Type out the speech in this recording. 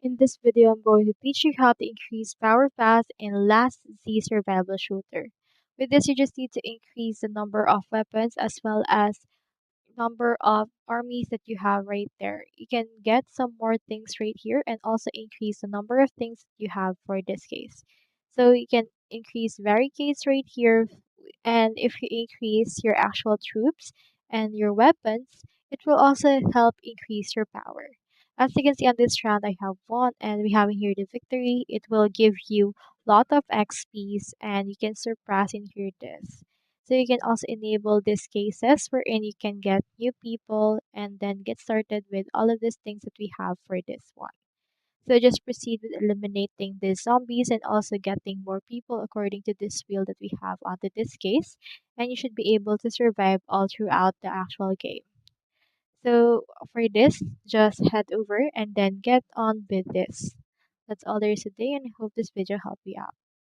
In this video, I'm going to teach you how to increase power fast in Last Z survival shooter. With this, you just need to increase the number of weapons as well as number of armies that you have right there. You can get some more things right here and also increase the number of things that you have for this case. So you can increase barricades right here, and if you increase your actual troops and your weapons, it will also help increase your power. As you can see on this round, I have won and we have here the victory. It will give you lot of XPs and you can surpass in here this. So you can also enable these cases wherein you can get new people and then get started with all of these things that we have for this one. So just proceed with eliminating the zombies and also getting more people according to this wheel that we have onto this case. And you should be able to survive all throughout the actual game. So for this, just head over and then get on with this. That's all there is today and I hope this video helped you out.